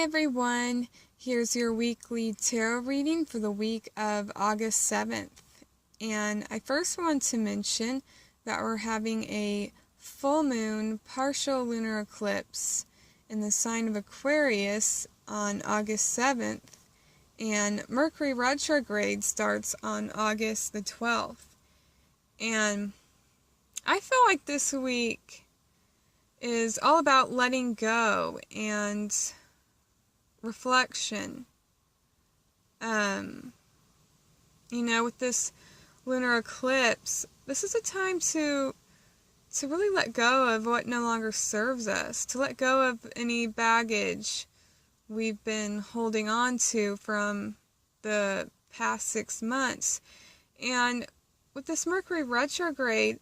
Hi everyone, here's your weekly tarot reading for the week of August 7th. And I first want to mention that we're having a full moon partial lunar eclipse in the sign of Aquarius on August 7th. And Mercury retrograde starts on August the 12th. And I feel like this week is all about letting go and reflection. With this lunar eclipse, this is a time to really let go of what no longer serves us, to let go of any baggage we've been holding on to from the past 6 months. And with this Mercury retrogrades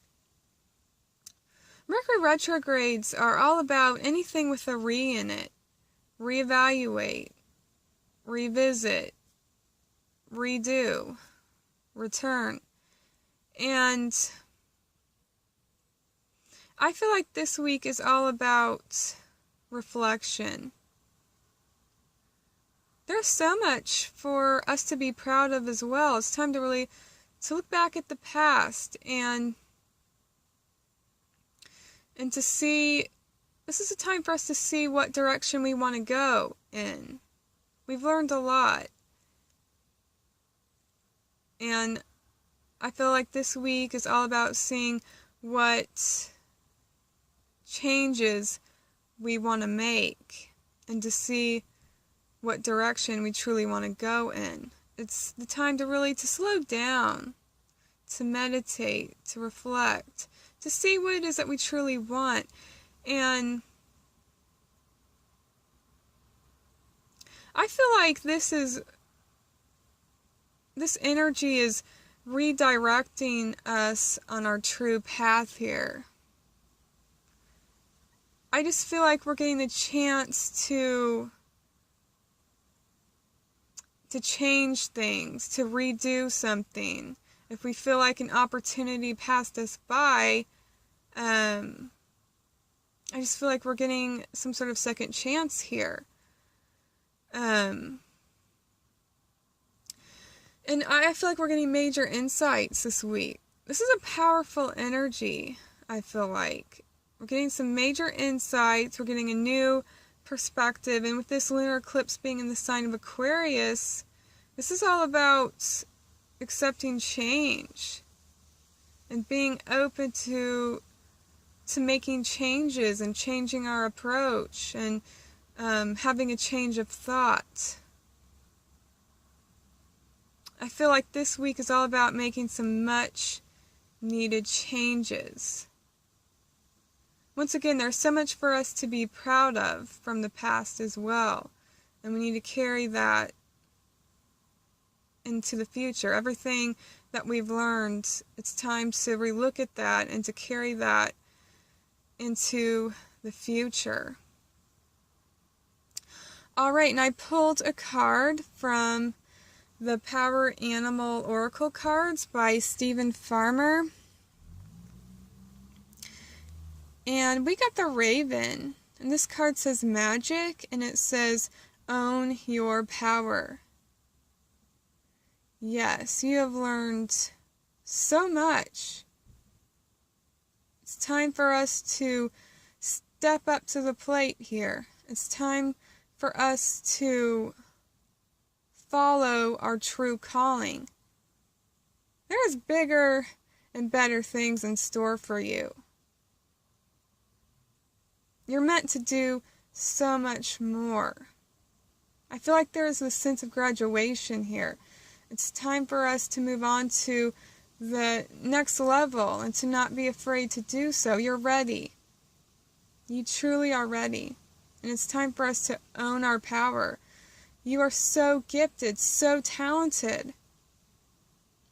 are all about anything with a re in it. Reevaluate, revisit, redo, return. And I feel like this week is all about reflection. There's so much for us to be proud of as well. It's time to really look back at the past and to see. This is a time for us to see what direction we want to go in. We've learned a lot. And I feel like this week is all about seeing what changes we want to make and to see what direction we truly want to go in. It's the time to slow down, to meditate, to reflect, to see what it is that we truly want. And I feel like this energy is redirecting us on our true path here. I just feel like we're getting the chance to change things, to redo something. If we feel like an opportunity passed us by, I just feel like we're getting some sort of second chance here. And I feel like we're getting major insights this week. This is a powerful energy, I feel like. We're getting some major insights. We're getting a new perspective. And with this lunar eclipse being in the sign of Aquarius, this is all about accepting change and being open to making changes and changing our approach and having a change of thought. I feel like this week is all about making some much needed changes. Once again, there's so much for us to be proud of from the past as well. And we need to carry that into the future. Everything that we've learned, it's time to relook at that and to carry that into the future. Alright, and I pulled a card from the Power Animal Oracle cards by Stephen Farmer. And we got the Raven. And this card says magic, and it says own your power. Yes, you have learned so much. It's time for us to step up to the plate here. It's time for us to follow our true calling. There is bigger and better things in store for you. You're meant to do so much more. I feel like there is this sense of graduation here. It's time for us to move on to the next level and to not be afraid to do so. You're ready. You truly are ready. And it's time for us to own our power. You are so gifted, so talented.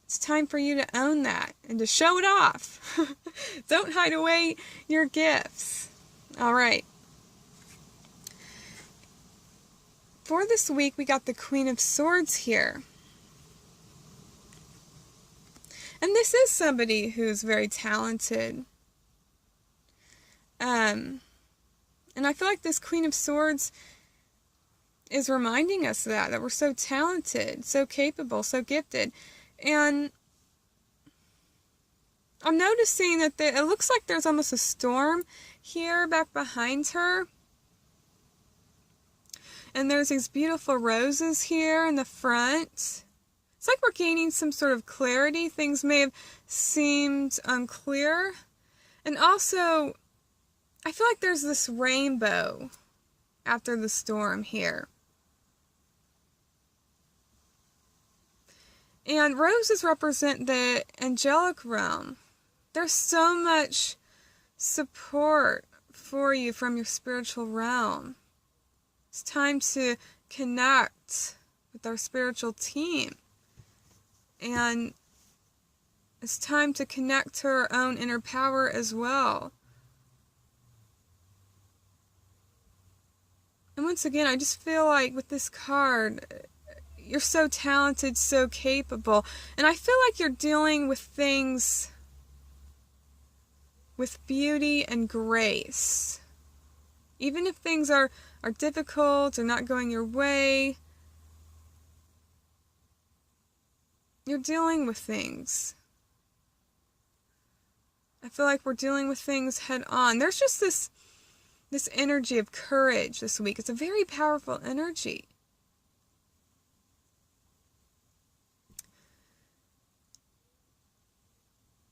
It's time for you to own that and to show it off. Don't hide away your gifts. All right. For this week, we got the Queen of Swords here. And this is somebody who's very talented. And I feel like this Queen of Swords is reminding us that we're so talented, so capable, so gifted. And I'm noticing that it looks like there's almost a storm here back behind her. And there's these beautiful roses here in the front. It's like we're gaining some sort of clarity. Things may have seemed unclear. And also, I feel like there's this rainbow after the storm here. And roses represent the angelic realm. There's so much support for you from your spiritual realm. It's time to connect with our spiritual team. And it's time to connect to our own inner power as well. And once again, I just feel like with this card, you're so talented, so capable. And I feel like you're dealing with things with beauty and grace. Even if things are difficult or not going your way, you're dealing with things. I feel like we're dealing with things head on. There's just this energy of courage this week. It's a very powerful energy.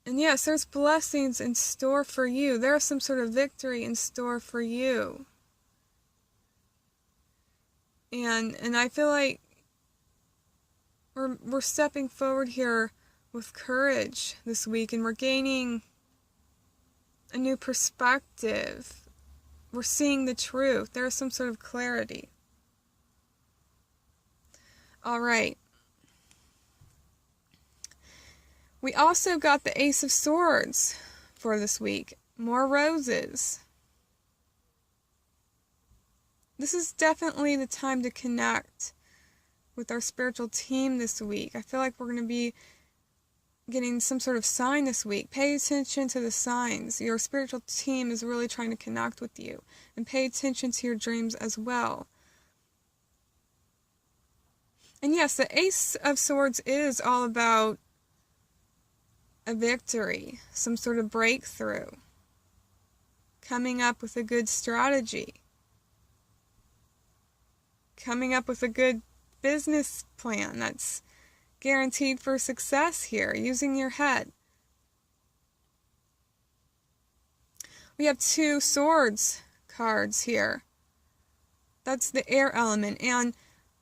And yes, there's blessings in store for you. There's some sort of victory in store for you. And I feel like we're stepping forward here with courage this week, and we're gaining a new perspective. We're seeing the truth. There's some sort of clarity. All right. We also got the Ace of Swords for this week. More roses. This is definitely the time to connect with our spiritual team this week. I feel like we're going to be getting some sort of sign this week. Pay attention to the signs. Your spiritual team is really trying to connect with you. And pay attention to your dreams as well. And yes, the Ace of Swords is all about a victory, some sort of breakthrough, coming up with a good strategy, coming up with a good business plan that's guaranteed for success here, using your head. We have 2 swords cards here. That's the air element, and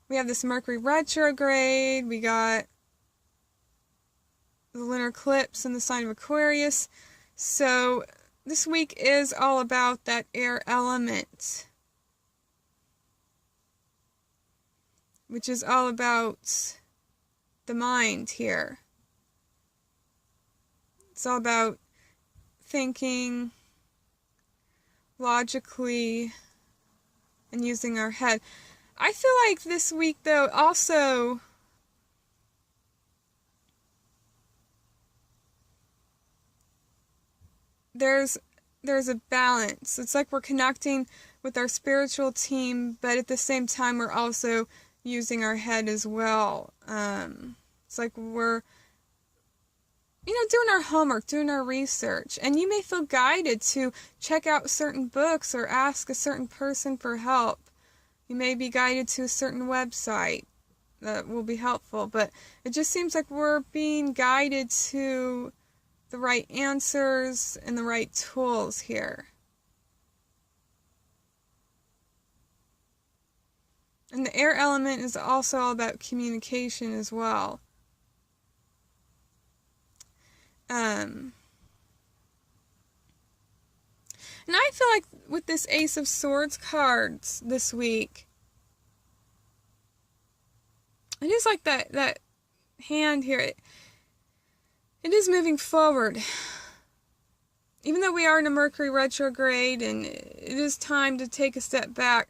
we have this Mercury retrograde, we got the lunar eclipse in the sign of Aquarius. So this week is all about that air element, which is all about the mind here. It's all about thinking logically and using our head. I feel like this week, though, also there's a balance. It's like we're connecting with our spiritual team, but at the same time we're also using our head as well. It's like we're, doing our homework, doing our research. And you may feel guided to check out certain books or ask a certain person for help. You may be guided to a certain website that will be helpful, but it just seems like we're being guided to the right answers and the right tools here. And the air element is also all about communication as well. And I feel like with this Ace of Swords cards this week, it is like that hand here. It is moving forward. Even though we are in a Mercury retrograde and it is time to take a step back,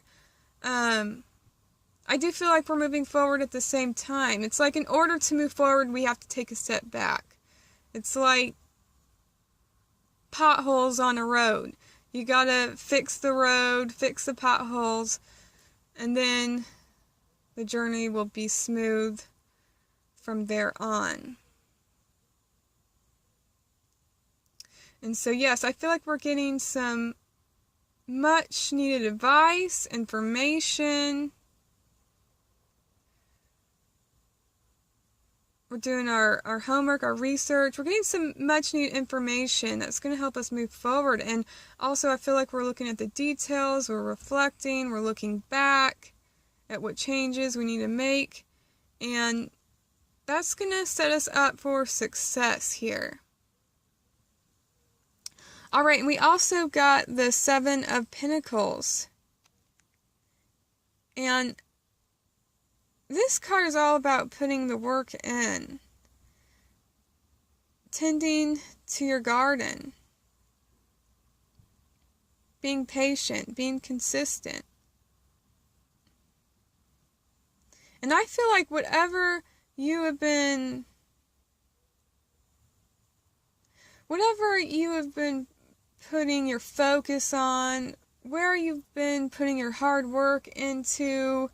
I do feel like we're moving forward at the same time. It's like in order to move forward, we have to take a step back. It's like potholes on a road. You gotta fix the road, fix the potholes, and then the journey will be smooth from there on. And so, yes, I feel like we're getting some much needed advice, information. We're doing our homework, our research. We're getting some much needed information that's going to help us move forward. And also, I feel like we're looking at the details, we're reflecting, we're looking back at what changes we need to make. And that's going to set us up for success here. All right, and we also got the Seven of Pentacles. And this card is all about putting the work in. Tending to your garden. Being patient, being consistent. And I feel like whatever you have been putting your focus on, where you've been putting your hard work into,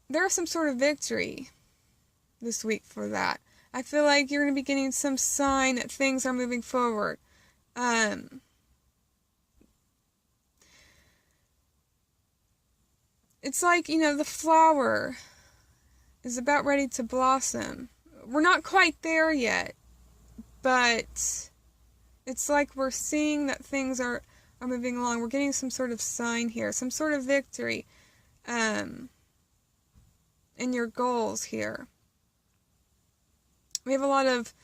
there's some sort of victory this week for that. I feel like you're going to be getting some sign that things are moving forward. It's like, the flower is about ready to blossom. We're not quite there yet, but it's like we're seeing that things are moving along. We're getting some sort of sign here, some sort of victory in your goals here. We have a lot of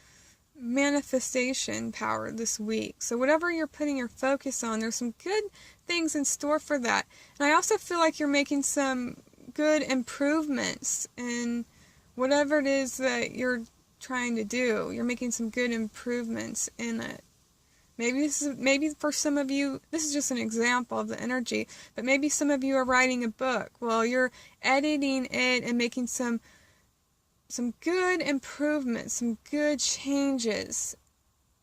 manifestation power this week. So whatever you're putting your focus on, there's some good things in store for that. And I also feel like you're making some good improvements in whatever it is that you're trying to do. You're making some good improvements in it. Maybe for some of you, this is just an example of the energy, but maybe some of you are writing a book. Well, you're editing it and making some good improvements, some good changes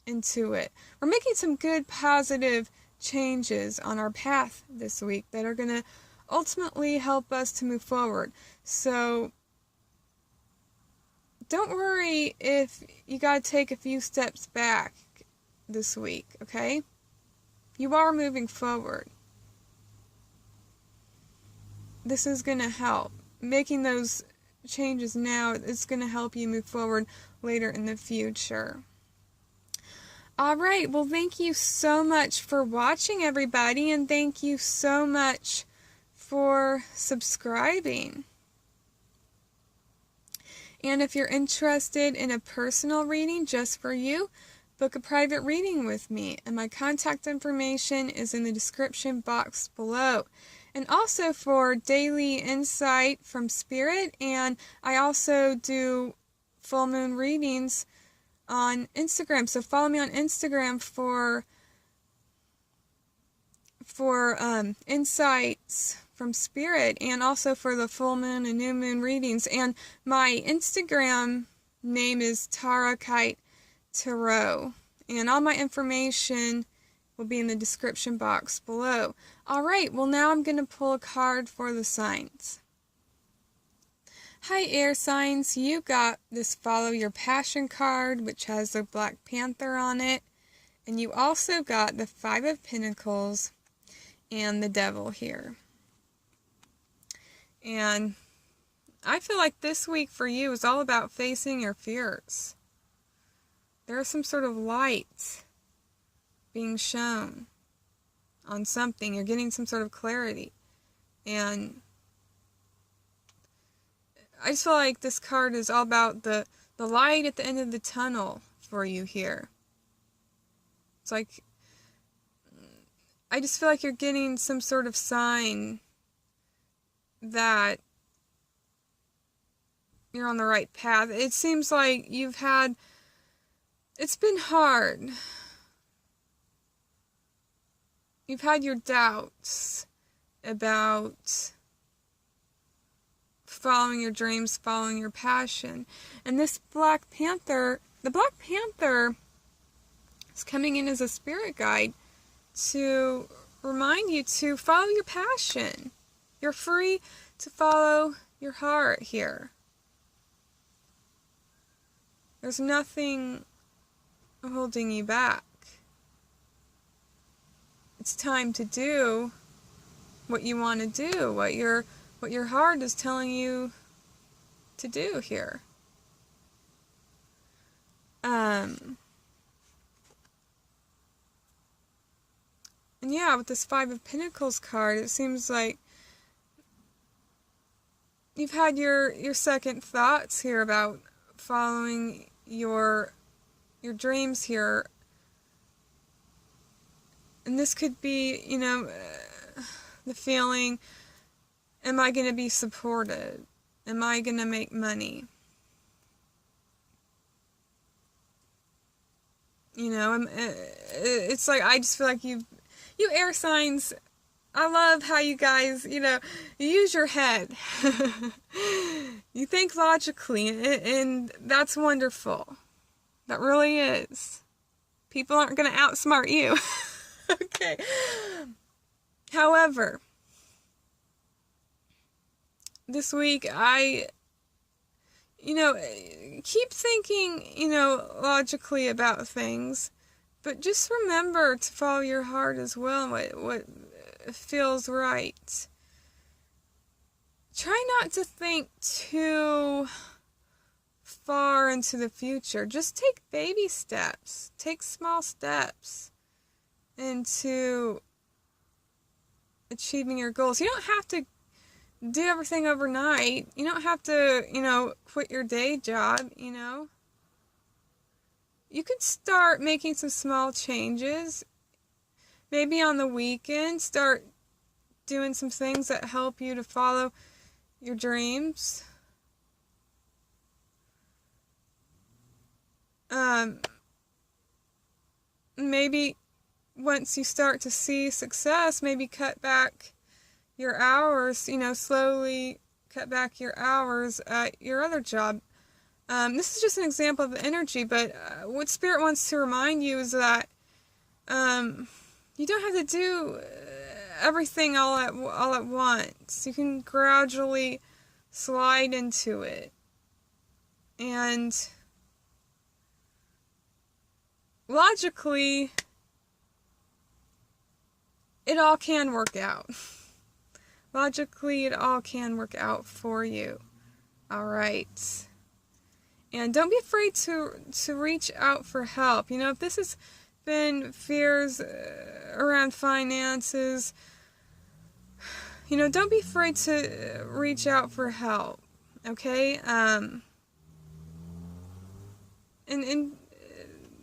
into it. We're making some good positive changes on our path this week that are going to ultimately help us to move forward. So don't worry if you got to take a few steps back this week, okay? You are moving forward. This is going to help. Making those changes now is going to help you move forward later in the future. Alright, well, thank you so much for watching, everybody, and thank you so much for subscribing. And if you're interested in a personal reading just for you, book a private reading with me, and my contact information is in the description box below. And also for daily insight from Spirit, and I also do full moon readings on Instagram. So follow me on Instagram for insights from Spirit, and also for the full moon and new moon readings. And my Instagram name is Tara Kite Tarot, and all my information will be in the description box below. Alright, well, now I'm going to pull a card for the signs. Hi, air signs. You got this Follow Your Passion card, which has the Black Panther on it. And you also got the Five of Pentacles and the Devil here. And I feel like this week for you is all about facing your fears. There's some sort of light being shown on something. You're getting some sort of clarity. And I just feel like this card is all about the light at the end of the tunnel for you here. It's like, I just feel like you're getting some sort of sign that you're on the right path. It seems like it's been hard. You've had your doubts about following your dreams, following your passion. And this Black Panther, the Black Panther is coming in as a spirit guide to remind you to follow your passion. You're free to follow your heart here. There's nothing holding you back. It's time to do what you want to do, what your heart is telling you to do here. And yeah, with this Five of Pentacles card, it seems like you've had your second thoughts here about following your dreams here. And this could be, you know, the feeling, am I going to be supported? Am I going to make money? You know, it's like, I just feel like you air signs, I love how you guys, you know, you use your head. You think logically, and that's wonderful. That really is. People aren't going to outsmart you. Okay. However, this week you know, keep thinking, you know, logically about things, but just remember to follow your heart as well, what feels right. Try not to think too far into the future. Just take baby steps. Take small steps into achieving your goals. You don't have to do everything overnight. You don't have to, you know, quit your day job, you know. You could start making some small changes. Maybe on the weekend, start doing some things that help you to follow your dreams. Maybe once you start to see success, maybe cut back your hours, you know, slowly cut back your hours at your other job. This is just an example of the energy, but what Spirit wants to remind you is that you don't have to do everything all at once. You can gradually slide into it. And logically, it all can work out. Logically, it all can work out for you. All right. And don't be afraid to reach out for help. You know, if this has been fears around finances, you know, don't be afraid to reach out for help. Okay? And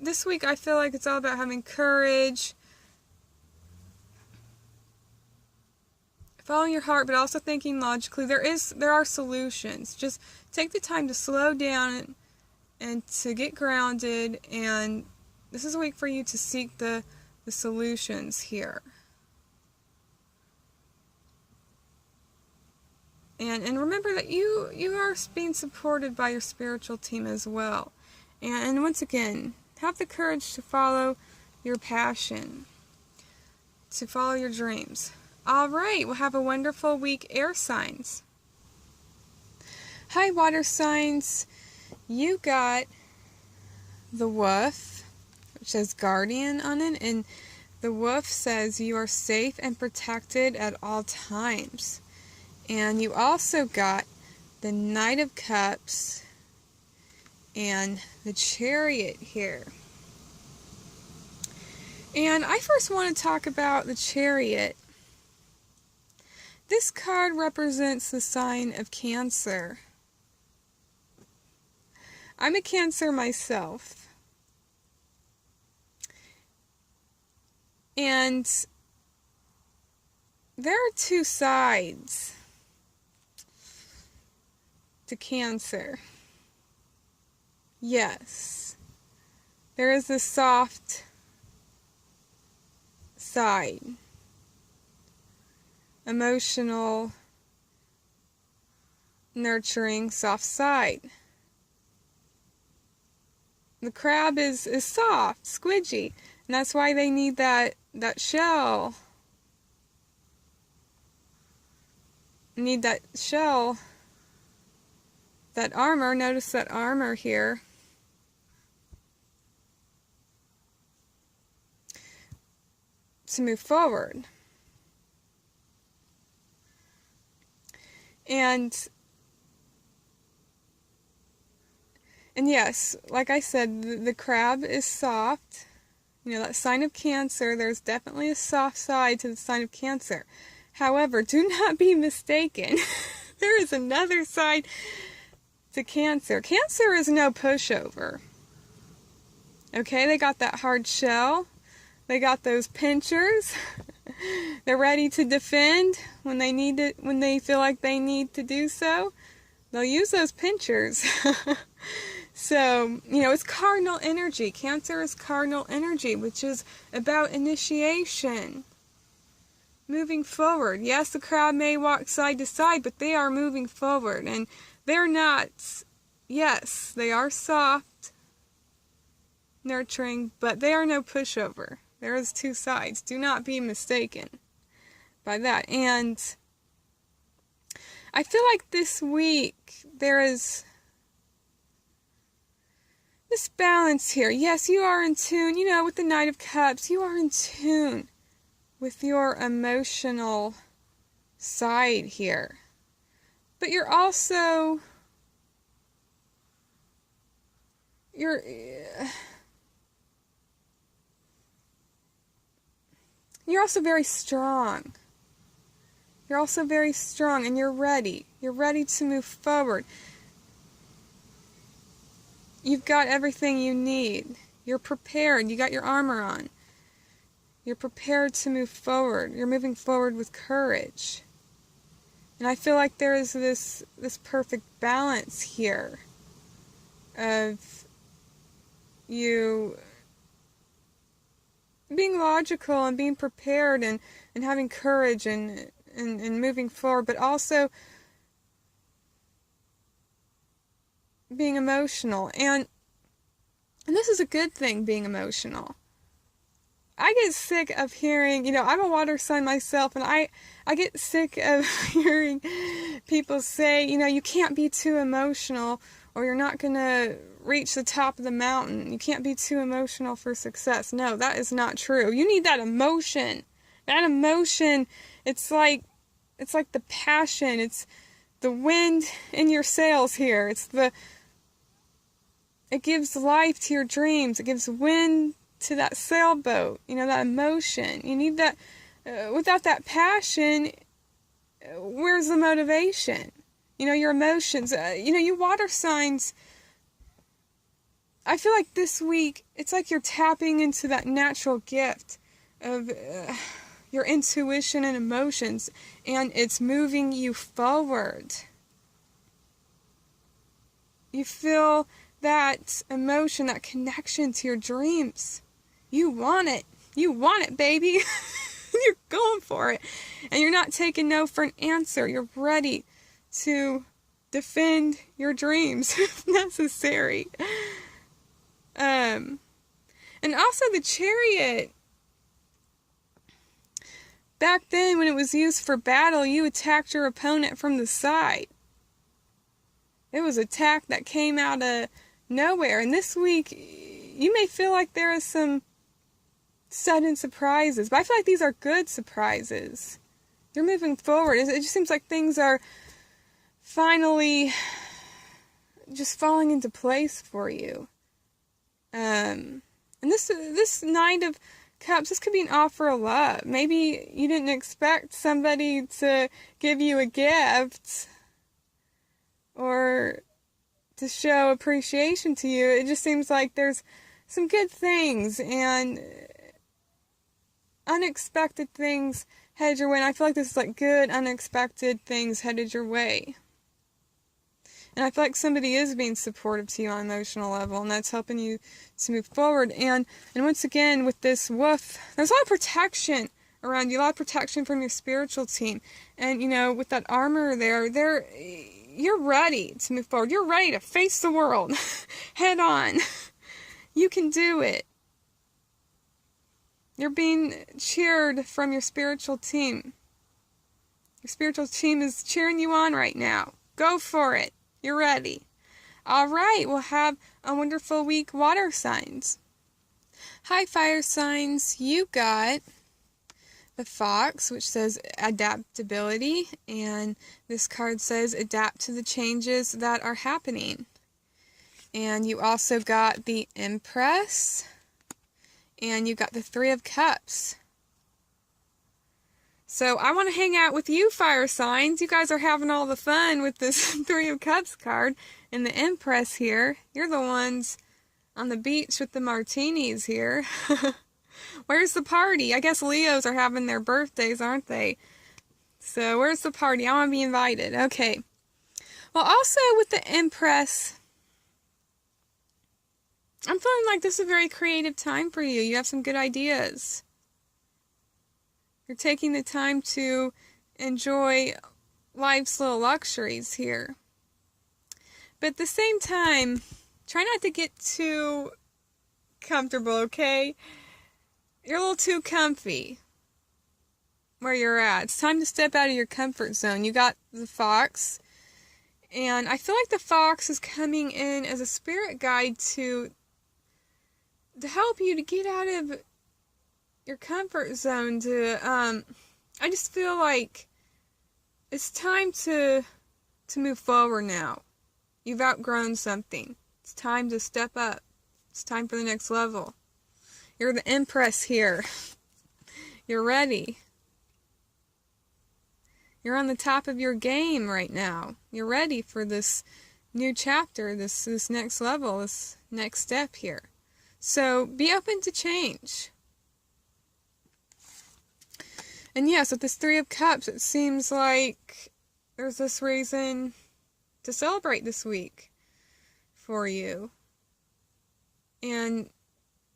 this week, I feel like it's all about having courage, following your heart, but also thinking logically. There are solutions. Just take the time to slow down and to get grounded, and this is a week for you to seek the solutions here. And remember that you are being supported by your spiritual team as well. And once again, have the courage to follow your passion, to follow your dreams. All right, well, have a wonderful week, air signs. Hi, water signs. You got the Wolf, which says Guardian on it, and the Wolf says you are safe and protected at all times. And you also got the Knight of Cups and the Chariot here. And I first want to talk about the Chariot. This card represents the sign of Cancer. I'm a Cancer myself. And there are two sides to Cancer. Yes. There is the soft side. Emotional, nurturing, soft side. The crab is soft, squidgy, and that's why they need that shell need that shell, that armor. Notice that armor here. To move forward. And yes, like I said, the crab is soft. You know, that sign of Cancer, there's definitely a soft side to the sign of Cancer. However, do not be mistaken. There is another side to Cancer. Cancer is no pushover. Okay, they got that hard shell. They got those pinchers. They're ready to defend when they need it, when they feel like they need to do so. They'll use those pinchers. So, you know, it's cardinal energy. Cancer is cardinal energy, which is about initiation. Moving forward. Yes, the crowd may walk side to side, but they are moving forward. And they're not, yes, they are soft, nurturing, but they are no pushover. There is two sides. Do not be mistaken by that. And I feel like this week there is this balance here. Yes, you are in tune. You know, with the Knight of Cups, you are in tune with your emotional side here. But you're also... You're also very strong. You're also very strong, and you're ready. You're ready to move forward. You've got everything you need. You're prepared. You got your armor on. You're prepared to move forward. You're moving forward with courage. And I feel like there is this perfect balance here of you being logical and being prepared and having courage and moving forward, but also being emotional. And this is a good thing, being emotional. I get sick of hearing, you know, I'm a water sign myself, and I get sick of hearing people say, you know, you can't be too emotional or you're not going to reach the top of the mountain. You can't be too emotional for success. No, that is not true. You need that emotion. That emotion, it's like the passion. It's the wind in your sails here. It gives life to your dreams. It gives wind to that sailboat. You know, that emotion. You need that. Without that passion, where's the motivation? You know, your emotions. You know, you water signs, I feel like this week, it's like you're tapping into that natural gift of your intuition and emotions, and it's moving you forward. You feel that emotion, that connection to your dreams. You want it. You want it, baby. You're going for it. And you're not taking no for an answer. You're ready to defend your dreams if necessary. And also the Chariot. Back then, when it was used for battle, you attacked your opponent from the side. It was an attack that came out of nowhere. And this week, you may feel like there is some sudden surprises, but I feel like these are good surprises. You're moving forward. It just seems like things are finally just falling into place for you. And this Knight of Cups, this could be an offer of love. Maybe you didn't expect somebody to give you a gift or to show appreciation to you. It just seems like there's some good things and unexpected things headed your way. And I feel like this is like good, unexpected things headed your way. And I feel like somebody is being supportive to you on an emotional level, and that's helping you to move forward. And once again, with this wolf, there's a lot of protection around you, a lot of protection from your spiritual team. And, you know, with that armor there, you're ready to move forward. You're ready to face the world head on. You can do it. You're being cheered from your spiritual team. Your spiritual team is cheering you on right now. Go for it. You're ready. All right, we'll have a wonderful week, water signs. Hi, fire signs. You got the Fox, which says adaptability, and this card says adapt to the changes that are happening. And you also got the Empress, and you got the Three of Cups. So I want to hang out with you, fire signs. You guys are having all the fun with this Three of Cups card and the Empress here. You're the ones on the beach with the martinis here. Where's the party? I guess Leos are having their birthdays, aren't they? So where's the party? I want to be invited. Okay. Well, also with the Empress, I'm feeling like this is a very creative time for you. You have some good ideas. You're taking the time to enjoy life's little luxuries here. But at the same time, try not to get too comfortable, okay? You're a little too comfy where you're at. It's time to step out of your comfort zone. You got the Fox, and I feel like the Fox is coming in as a spirit guide to help you to get out of your comfort zone. I just feel like it's time to move forward now. You've outgrown something. It's time to step up. It's time for the next level. You're the Empress here. You're ready. You're on the top of your game right now. You're ready for this new chapter, this next level, this next step here. So be open to change. And yes, with this Three of Cups, it seems like there's this reason to celebrate this week for you. And,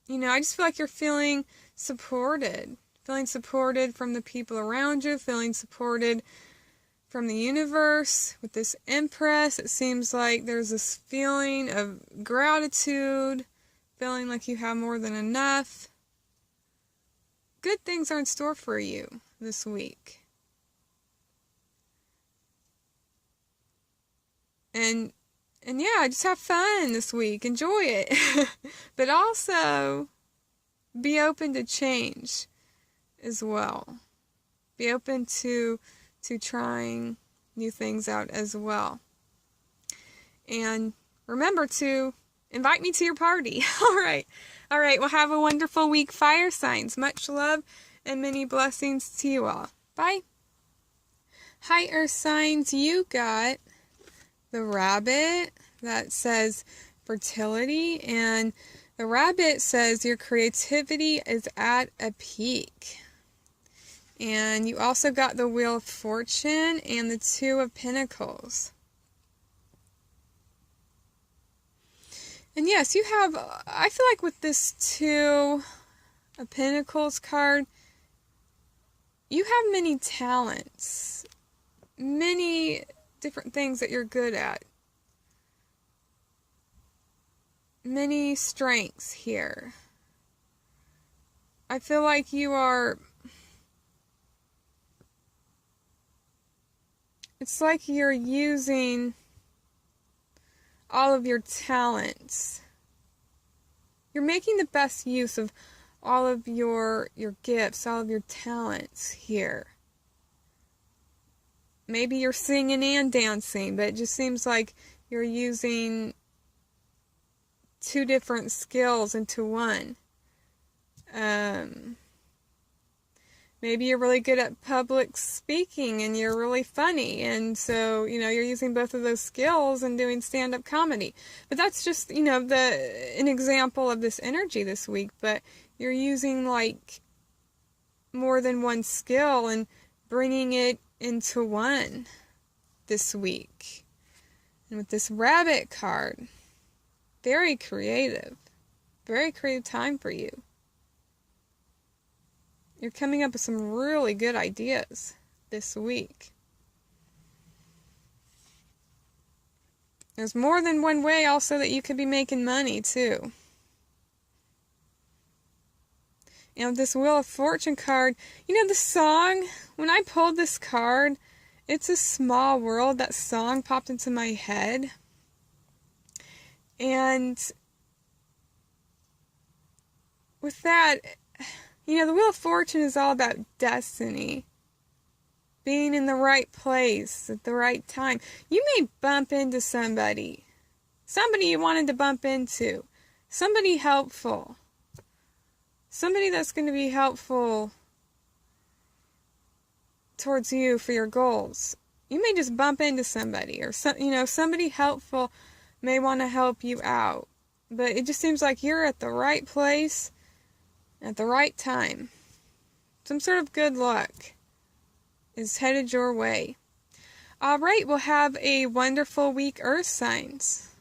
you know, I just feel like you're feeling supported. Feeling supported from the people around you. Feeling supported from the universe. With this Empress, it seems like there's this feeling of gratitude. Feeling like you have more than enough. Good things are in store for you this week. And yeah, just have fun this week. Enjoy it. But also, be open to change as well. Be open to trying new things out as well. And remember to invite me to your party. All right. Well, have a wonderful week, fire signs. Much love and many blessings to you all. Bye. Hi, earth signs. You got the rabbit that says fertility, and the rabbit says your creativity is at a peak. And you also got the Wheel of Fortune and the Two of Pentacles. And yes, you have, I feel like with this Two of Pentacles card, you have many talents, many different things that you're good at, many strengths here. I feel like you are, it's like you're using all of your talents. You're making the best use of all of your gifts, all of your talents here. Maybe you're singing and dancing, but it just seems like you're using two different skills into one. Maybe you're really good at public speaking and you're really funny, and so, you know, you're using both of those skills and doing stand-up comedy. But that's just, you know, an example of this energy this week, but you're using like more than one skill and bringing it into one this week. And with this rabbit card, very creative time for you. You're coming up with some really good ideas this week. There's more than one way also that you could be making money too. And with this Wheel of Fortune card, you know the song, when I pulled this card, It's a Small World. That song popped into my head. And with that, you know, the Wheel of Fortune is all about destiny. Being in the right place at the right time. You may bump into somebody. Somebody you wanted to bump into. Somebody helpful. Somebody that's going to be helpful towards you for your goals. You may just bump into somebody, or somebody helpful may want to help you out. But it just seems like you're at the right place at the right time. Some sort of good luck is headed your way. All right, we'll have a wonderful week, Earth signs.